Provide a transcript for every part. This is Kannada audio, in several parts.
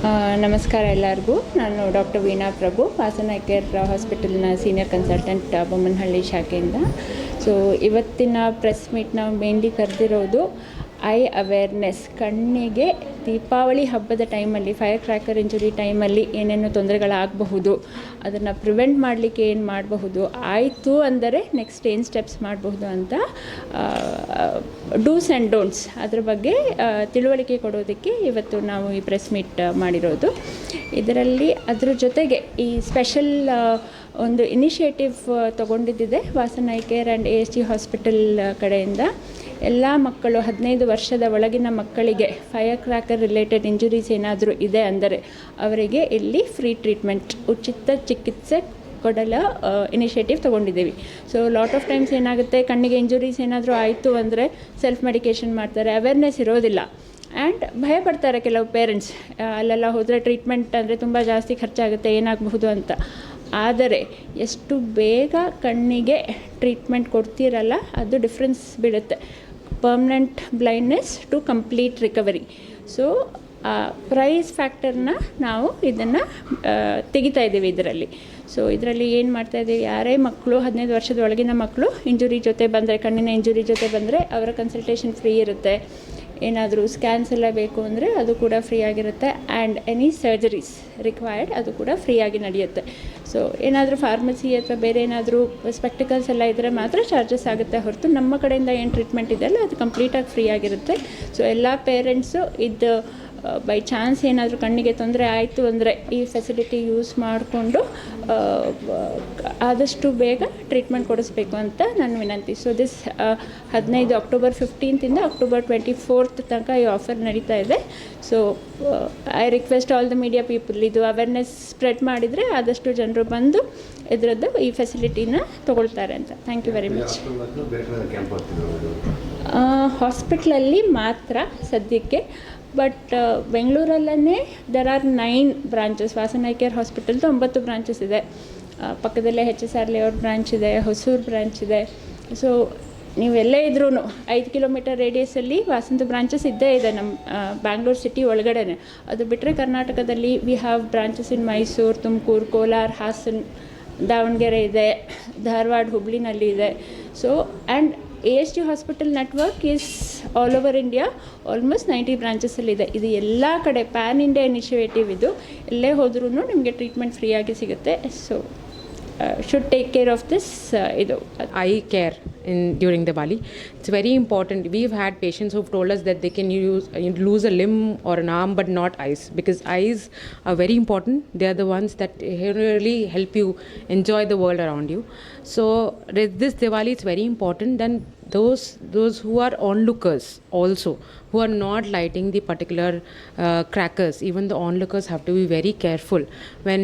ನಮಸ್ಕಾರ ಎಲ್ಲರಿಗೂ. ನಾನು doctor Veena Prabhu, Vasan I care ಹಾಸ್ಪಿಟಲ್ನ ಸೀನಿಯರ್ ಕನ್ಸಲ್ಟೆಂಟ್ ಬೊಮ್ಮನಹಳ್ಳಿ ಶಾಖೆಯಿಂದ. ಸೊ ಇವತ್ತಿನ ಪ್ರೆಸ್ ಮೀಟ್ ನಾವು ಮೇನ್ಲಿ ಕರೆದಿರೋದು ಐ ಅವೇರ್ನೆಸ್. ಕಣ್ಣಿಗೆ ದೀಪಾವಳಿ ಹಬ್ಬದ ಟೈಮಲ್ಲಿ, ಫೈರ್ ಕ್ರ್ಯಾಕರ್ ಇಂಜುರಿ ಟೈಮಲ್ಲಿ ಏನೇನು ತೊಂದರೆಗಳಾಗಬಹುದು, ಅದನ್ನು ಪ್ರಿವೆಂಟ್ ಮಾಡಲಿಕ್ಕೆ ಏನು ಮಾಡಬಹುದು, ಆಯಿತು ಅಂದರೆ ನೆಕ್ಸ್ಟ್ ಏನು ಸ್ಟೆಪ್ಸ್ ಮಾಡಬಹುದು ಅಂತ ಡೂಸ್ ಆ್ಯಂಡ್ ಡೋಂಟ್ಸ್ ಅದ್ರ ಬಗ್ಗೆ ತಿಳುವಳಿಕೆ ಕೊಡೋದಕ್ಕೆ ಇವತ್ತು ನಾವು ಈ ಪ್ರೆಸ್ ಮೀಟ್ ಮಾಡಿರೋದು. ಇದರಲ್ಲಿ ಅದ್ರ ಜೊತೆಗೆ ಈ ಸ್ಪೆಷಲ್ ಒಂದು initiative ತೊಗೊಂಡಿದ್ದಿದೆ Vasan I care and ASG hospital ಕಡೆಯಿಂದ. ಎಲ್ಲ ಮಕ್ಕಳು 15 ವರ್ಷದ ಒಳಗಿನ ಮಕ್ಕಳಿಗೆ ಫೈರ್ ಕ್ರ್ಯಾಕರ್ ರಿಲೇಟೆಡ್ ಇಂಜುರೀಸ್ ಏನಾದರೂ ಇದೆ ಅಂದರೆ ಅವರಿಗೆ ಇಲ್ಲಿ ಫ್ರೀ ಟ್ರೀಟ್ಮೆಂಟ್, ಉಚಿತ ಚಿಕಿತ್ಸೆ ಕೊಡಲು ಇನಿಷಿಯೇಟಿವ್ ತೊಗೊಂಡಿದ್ದೀವಿ. ಸೊ ಲಾಟ್ ಆಫ್ ಟೈಮ್ಸ್ ಏನಾಗುತ್ತೆ, ಕಣ್ಣಿಗೆ ಇಂಜುರೀಸ್ ಏನಾದರೂ ಆಯಿತು ಅಂದರೆ ಸೆಲ್ಫ್ ಮೆಡಿಕೇಷನ್ ಮಾಡ್ತಾರೆ, ಅವೇರ್ನೆಸ್ ಇರೋದಿಲ್ಲ ಆ್ಯಂಡ್ ಭಯಪಡ್ತಾರೆ ಕೆಲವು ಪೇರೆಂಟ್ಸ್. ಅಲ್ಲೆಲ್ಲ ಹೋದರೆ ಟ್ರೀಟ್ಮೆಂಟ್ ಅಂದರೆ ತುಂಬ ಜಾಸ್ತಿ ಖರ್ಚಾಗುತ್ತೆ, ಏನಾಗಬಹುದು ಅಂತ. ಆದರೆ ಎಷ್ಟು ಬೇಗ ಕಣ್ಣಿಗೆ ಟ್ರೀಟ್ಮೆಂಟ್ ಕೊಡ್ತೀರಲ್ಲ, ಅದು ಡಿಫ್ರೆನ್ಸ್ ಬೀಳುತ್ತೆ. Permanent blindness to complete recovery. So price ಫ್ಯಾಕ್ಟರ್ನ ನಾವು ಇದನ್ನು ತೆಗಿತಾ ಇದ್ದೀವಿ ಇದರಲ್ಲಿ. ಸೊ ಇದರಲ್ಲಿ ಏನು ಮಾಡ್ತಾಯಿದ್ದೀವಿ, ಯಾರೇ ಮಕ್ಕಳು 15 ವರ್ಷದ ಒಳಗಿನ ಮಕ್ಕಳು ಇಂಜುರಿ ಜೊತೆ ಬಂದರೆ, ಕಣ್ಣಿನ ಇಂಜುರಿ ಜೊತೆ ಬಂದರೆ ಅವರ ಕನ್ಸಲ್ಟೇಷನ್ ಫ್ರೀ ಇರುತ್ತೆ. ಏನಾದರೂ ಸ್ಕ್ಯಾನ್ಸ್ ಎಲ್ಲ ಬೇಕು ಅಂದರೆ ಅದು ಕೂಡ ಫ್ರೀ ಆಗಿರುತ್ತೆ. ಆ್ಯಂಡ್ ಎನಿ ಸರ್ಜರೀಸ್ ರಿಕ್ವೈರ್ಡ್ ಅದು ಕೂಡ ಫ್ರೀಯಾಗಿ ನಡೆಯುತ್ತೆ. ಸೊ ಏನಾದರೂ ಫಾರ್ಮಸಿ ಅಥವಾ ಬೇರೆ ಏನಾದರೂ ಸ್ಪೆಕ್ಟಿಕಲ್ಸ್ ಎಲ್ಲ ಇದ್ದರೆ ಮಾತ್ರ ಚಾರ್ಜಸ್ ಆಗುತ್ತೆ ಹೊರತು ನಮ್ಮ ಕಡೆಯಿಂದ ಏನು ಟ್ರೀಟ್ಮೆಂಟ್ ಇದೆಯಲ್ಲ ಅದು ಕಂಪ್ಲೀಟಾಗಿ ಫ್ರೀ ಆಗಿರುತ್ತೆ. ಸೊ ಎಲ್ಲ ಪೇರೆಂಟ್ಸು ಇದು ಬೈ ಚಾನ್ಸ್ ಏನಾದರೂ ಕಣ್ಣಿಗೆ ತೊಂದರೆ ಆಯಿತು ಅಂದರೆ ಈ ಫೆಸಿಲಿಟಿ ಯೂಸ್ ಮಾಡಿಕೊಂಡು ಆದಷ್ಟು ಬೇಗ ಟ್ರೀಟ್ಮೆಂಟ್ ಕೊಡಿಸ್ಬೇಕು ಅಂತ ನನ್ನ ವಿನಂತಿ. ಸೊ ದಿಸ್ 15 ಅಕ್ಟೋಬರ್ 15 ಅಕ್ಟೋಬರ್ 24 ತನಕ ಈ ಆಫರ್ ನಡೀತಾ ಇದೆ. So I request all the media people, ಇದು ಅವೇರ್ನೆಸ್ ಸ್ಪ್ರೆಡ್ ಮಾಡಿದರೆ ಆದಷ್ಟು ಜನರು ಬಂದು ಇದರದ್ದು ಈ ಫೆಸಿಲಿಟಿನ ತೊಗೊಳ್ತಾರೆ ಅಂತ. Thank you very much. ಹಾಸ್ಪಿಟ್ಲಲ್ಲಿ ಮಾತ್ರ ಸದ್ಯಕ್ಕೆ, ಬಟ್ ಬೆಂಗಳೂರಲ್ಲೇ there are 9 branches. Vasan I care ಹಾಸ್ಪಿಟಲ್ದು 9 ಬ್ರಾಂಚಸ್ ಇದೆ. ಪಕ್ಕದಲ್ಲೇ HSR ಲೇಔಟ್ ಬ್ರಾಂಚ್ ಇದೆ, ಹೊಸೂರು ಬ್ರಾಂಚ್ ಇದೆ. ಸೊ ನೀವೆಲ್ಲೇ ಇದ್ರೂ 5 ಕಿಲೋಮೀಟರ್ ರೇಡಿಯಸಲ್ಲಿ ವಾಸಂದು ಬ್ರಾಂಚಸ್ ಇದ್ದೇ ಇದೆ ನಮ್ಮ ಬ್ಯಾಂಗ್ಳೂರು ಸಿಟಿ ಒಳಗಡೆ. ಅದು ಬಿಟ್ಟರೆ ಕರ್ನಾಟಕದಲ್ಲಿ ವಿ ಹ್ಯಾವ್ ಬ್ರಾಂಚಸ್ ಇನ್ ಮೈಸೂರು, ತುಮಕೂರು, ಕೋಲಾರ, ಹಾಸನ್, ದಾವಣಗೆರೆ ಇದೆ, ಧಾರವಾಡ, ಹುಬ್ಳಿನಲ್ಲಿ ಇದೆ. So and ASG hospital network is all over India, almost 90 ಬ್ರಾಂಚಸ್ಸಲ್ಲಿದೆ. ಇದು ಎಲ್ಲ ಕಡೆ ಪ್ಯಾನ್ ಇಂಡಿಯಾ ಇನಿಷಿಯೇಟಿವ್ ಇದು. ಎಲ್ಲೇ ಹೋದ್ರೂ ನಿಮಗೆ ಟ್ರೀಟ್ಮೆಂಟ್ ಫ್ರೀಯಾಗಿ ಸಿಗುತ್ತೆ. So should take care of this eye care during Diwali. It's very important. We've had patients who've told us that they can lose a limb or an arm but not eyes, because eyes are very important. They are the ones that really help you enjoy the world around you. So this Diwali, it's very important. Then those who are onlookers also, who are not lighting the particular crackers, even the onlookers have to be very careful. When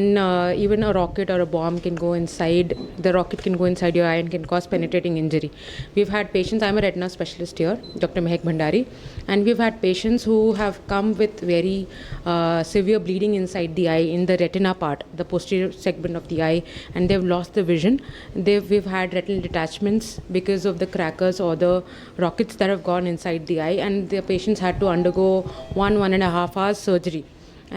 even a rocket or a bomb can go inside, the rocket can go inside your eye and can cause penetrating injury. We've had patients, I'm a retina specialist here, Dr. Mehak Bhandari, and we've had patients who have come with very severe bleeding inside the eye, in the retina part, the posterior segment of the eye, and they've lost the vision. We've had retinal detachments because of the crackers or the rockets that have gone inside the eye, and the patients had to undergo 1.5 hours surgery.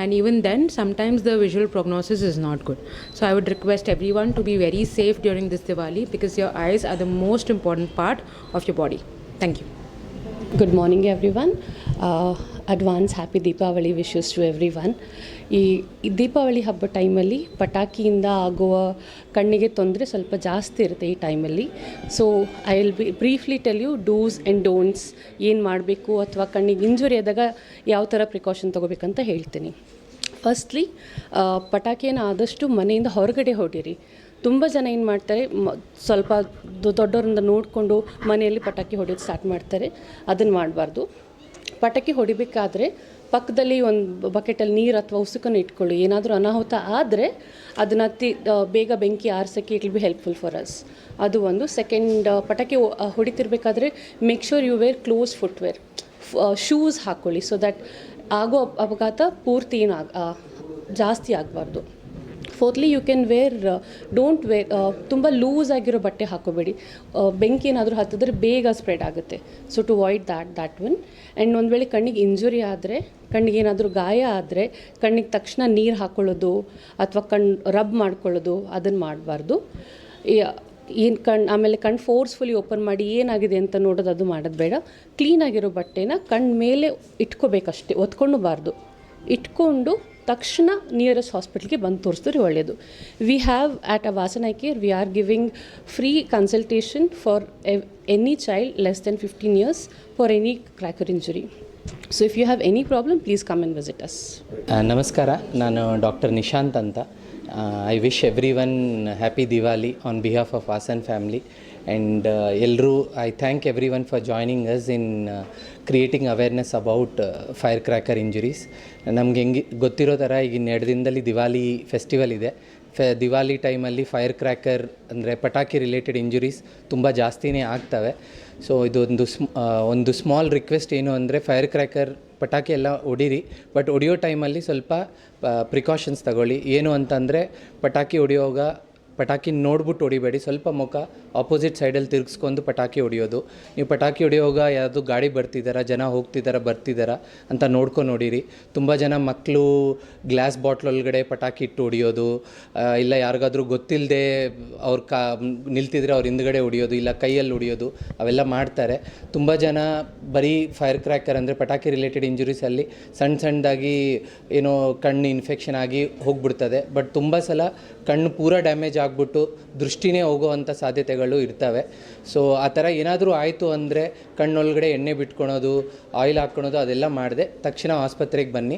And even then, sometimes the visual prognosis is not good. So I would request everyone to be very safe during this Diwali, because your eyes are the most important part of your body. Thank you. Good morning everyone. Advance happy Deepavali wishes to everyone. ಈ ದೀಪಾವಳಿ ಹಬ್ಬ ಟೈಮಲ್ಲಿ ಪಟಾಕಿಯಿಂದ ಆಗುವ ಕಣ್ಣಿಗೆ ತೊಂದರೆ ಸ್ವಲ್ಪ ಜಾಸ್ತಿ ಇರುತ್ತೆ ಈ ಟೈಮಲ್ಲಿ. So I will briefly tell you dos and don'ts, ಏನು ಮಾಡಬೇಕು ಅಥವಾ ಕಣ್ಣಿಗೆ ಇಂಜುರಿ ಆದಾಗ ಯಾವ ಥರ ಪ್ರಿಕಾಷನ್ ತೊಗೋಬೇಕಂತ ಹೇಳ್ತೀನಿ. ಫಸ್ಟ್ಲಿ, ಪಟಾಕಿಯನ್ನು ಆದಷ್ಟು ಮನೆಯಿಂದ ಹೊರಗಡೆ ಹೊಡೀರಿ. ತುಂಬ ಜನ ಏನು ಮಾಡ್ತಾರೆ, ಸ್ವಲ್ಪ ದೊಡ್ಡವರಿಂದ ನೋಡಿಕೊಂಡು ಮನೆಯಲ್ಲಿ ಪಟಾಕಿ ಹೊಡೆಯೋದು ಸ್ಟಾರ್ಟ್ ಮಾಡ್ತಾರೆ. ಅದನ್ನು ಮಾಡಬಾರ್ದು. ಪಟಾಕಿ ಹೊಡಿಬೇಕಾದ್ರೆ ಪಕ್ಕದಲ್ಲಿ ಒಂದು ಬಕೆಟಲ್ಲಿ ನೀರು ಅಥವಾ ಉಸುಕನ್ನು ಇಟ್ಕೊಳ್ಳಿ. ಏನಾದರೂ ಅನಾಹುತ ಆದರೆ ಅದನ್ನು ಬೇಗ ಬೆಂಕಿ ಆರಿಸೋಕ್ಕೆ it will be helpful for us. ಅದು ಒಂದು. ಸೆಕೆಂಡ್, ಪಟಾಕಿ ಹೊಡಿತಿರ್ಬೇಕಾದ್ರೆ make sure you wear close footwear, shoes ಹಾಕ್ಕೊಳ್ಳಿ, ಸೊ ದ್ಯಾಟ್ ಆಗೋ ಅಪಘಾತ ಪೂರ್ತಿ ಜಾಸ್ತಿ ಆಗಬಾರ್ದು. Fourthly you can wear don't wear ತುಂಬ ಲೂಸ್ ಆಗಿರೋ ಬಟ್ಟೆ ಹಾಕೋಬೇಡಿ. ಬೆಂಕಿ ಏನಾದರೂ ಹತ್ತಿದ್ರೆ ಬೇಗ ಸ್ಪ್ರೆಡ್ ಆಗುತ್ತೆ. So to avoid that one. And ಒಂದು ವೇಳೆ ಕಣ್ಣಿಗೆ ಇಂಜುರಿ ಆದರೆ, ಕಣ್ಣಿಗೆ ಏನಾದರೂ ಗಾಯ ಆದರೆ ಕಣ್ಣಿಗೆ ತಕ್ಷಣ ನೀರು ಹಾಕ್ಕೊಳ್ಳೋದು ಅಥವಾ ರಬ್ ಮಾಡ್ಕೊಳ್ಳೋದು ಅದನ್ನು ಮಾಡಬಾರ್ದು. ಆಮೇಲೆ ಕಣ್ಣು ಫೋರ್ಸ್ಫುಲಿ ಓಪನ್ ಮಾಡಿ ಏನಾಗಿದೆ ಅಂತ ನೋಡೋದು ಅದು ಮಾಡೋದು ಬೇಡ. ಕ್ಲೀನಾಗಿರೋ ಬಟ್ಟೆನ ಕಣ್ಣು ಮೇಲೆ ಇಟ್ಕೋಬೇಕಷ್ಟೇ, ಒತ್ಕೊಂಡಬಾರ್ದು. ಇಟ್ಕೊಂಡು ತಕ್ಷಣ ನಿಯರೆಸ್ಟ್ ಹಾಸ್ಪಿಟ್ಲಿಗೆ ಬಂದು ತೋರಿಸಿದ್ರೆ ಒಳ್ಳೆಯದು. We have at a Vasan I Care we are giving free consultation for any child less than 15 years for any cracker injury. So if you have any problem please come and visit us. ನಮಸ್ಕಾರ, ನಾನು ಡಾಕ್ಟರ್ ನಿಶಾಂತ್ ಅಂತ. I wish everyone happy Diwali on behalf of Vasan family, and I thank everyone for joining us in creating awareness about firecracker injuries. ನಮಗೆ ಗೊತ್ತಿರೋ ಥರ ಈಗಿನ 2 ದಿನದಲ್ಲಿ ದಿವಾಲಿ ಫೆಸ್ಟಿವಲ್ ಇದೆ. ದಿವಾಲಿ ಟೈಮಲ್ಲಿ ಫೈರ್ ಕ್ರ್ಯಾಕರ್ ಅಂದರೆ ಪಟಾಕಿ ರಿಲೇಟೆಡ್ ಇಂಜುರೀಸ್ ತುಂಬ ಜಾಸ್ತಿನೇ ಆಗ್ತವೆ. ಸೊ ಒಂದು ಸ್ಮಾಲ್ ರಿಕ್ವೆಸ್ಟ್ ಏನು ಅಂದರೆ, ಫೈರ್ ಕ್ರ್ಯಾಕರ್ ಪಟಾಕಿ ಎಲ್ಲ ಹೊಡೀರಿ, ಬಟ್ ಹೊಡಿಯೋ ಟೈಮಲ್ಲಿ ಸ್ವಲ್ಪ ಪ್ರಿಕಾಷನ್ಸ್ ತಗೊಳ್ಳಿ. ಏನು ಅಂತಂದರೆ, ಪಟಾಕಿ ನೋಡ್ಬಿಟ್ಟು ಹೊಡಿಬೇಡಿ. ಸ್ವಲ್ಪ ಮುಖ ಆಪೋಸಿಟ್ ಸೈಡಲ್ಲಿ ತಿರುಗಿಸ್ಕೊಂಡು ಪಟಾಕಿ ಹೊಡಿಯೋದು. ನೀವು ಪಟಾಕಿ ಹೊಡಿಯೋವಾಗ ಯಾವುದು ಗಾಡಿ ಜನ ಬರ್ತಿದ್ದಾರಾ ಅಂತ ನೋಡ್ಕೊಂಡು ಹೊಡೀರಿ. ತುಂಬ ಜನ ಮಕ್ಕಳು ಗ್ಲಾಸ್ ಬಾಟ್ಲೊಳಗಡೆ ಪಟಾಕಿ ಇಟ್ಟು ಹೊಡಿಯೋದು, ಇಲ್ಲ ಯಾರಿಗಾದ್ರೂ ಗೊತ್ತಿಲ್ಲದೆ ನಿಲ್ತಿದ್ರೆ ಅವ್ರ ಹಿಂದ್ಗಡೆ ಹೊಡಿಯೋದು, ಇಲ್ಲ ಕೈಯಲ್ಲಿ ಹೊಡಿಯೋದು, ಅವೆಲ್ಲ ಮಾಡ್ತಾರೆ. ತುಂಬ ಜನ ಬರೀ ಫೈರ್ ಕ್ರ್ಯಾಕರ್ ಅಂದರೆ ಪಟಾಕಿ ರಿಲೇಟೆಡ್ ಇಂಜುರೀಸಲ್ಲಿ ಸಣ್ಣದಾಗಿ ಏನೋ ಕಣ್ಣು ಇನ್ಫೆಕ್ಷನ್ ಆಗಿ ಹೋಗ್ಬಿಡ್ತದೆ. ಬಟ್ ತುಂಬ ಸಲ ಕಣ್ಣು ಪೂರ ಡ್ಯಾಮೇಜ್ ಆಗಿಬಿಟ್ಟು ದೃಷ್ಟಿನೇ ಹೋಗೋವಂಥ ಸಾಧ್ಯತೆಗಳು ಇರ್ತವೆ. ಸೊ ಆ ಥರ ಏನಾದರೂ ಆಯಿತು ಅಂದರೆ ಕಣ್ಣೊಳಗಡೆ ಎಣ್ಣೆ ಬಿಟ್ಕೊಳೋದು, ಆಯಿಲ್ ಹಾಕ್ಕೊಳೋದು ಅದೆಲ್ಲ ಮಾಡದೆ ತಕ್ಷಣ ಆಸ್ಪತ್ರೆಗೆ ಬನ್ನಿ.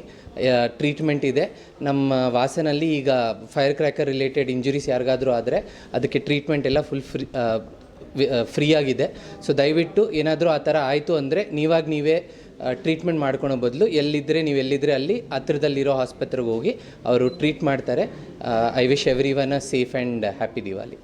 ಟ್ರೀಟ್ಮೆಂಟ್ ಇದೆ ನಮ್ಮ ವಾಸನಲ್ಲಿ. ಈಗ ಫೈರ್ ಕ್ರ್ಯಾಕರ್ ರಿಲೇಟೆಡ್ ಇಂಜುರೀಸ್ ಯಾರಿಗಾದರೂ ಆದರೆ ಅದಕ್ಕೆ ಟ್ರೀಟ್ಮೆಂಟ್ ಎಲ್ಲ ಫುಲ್ ಫ್ರೀಯಾಗಿದೆ. ಸೊ ದಯವಿಟ್ಟು ಏನಾದರೂ ಆ ಥರ ಆಯಿತು ಅಂದರೆ ನೀವೇ ಟ್ರೀಟ್ಮೆಂಟ್ ಮಾಡ್ಕೊಳೋ ಬದಲು ನೀವೆಲ್ಲಿದ್ದರೆ ಅಲ್ಲಿ ಹತ್ರದಲ್ಲಿರೋ ಆಸ್ಪತ್ರೆಗೆ ಹೋಗಿ ಅವರು ಟ್ರೀಟ್ ಮಾಡ್ತಾರೆ. I wish every one a safe and happy Diwali.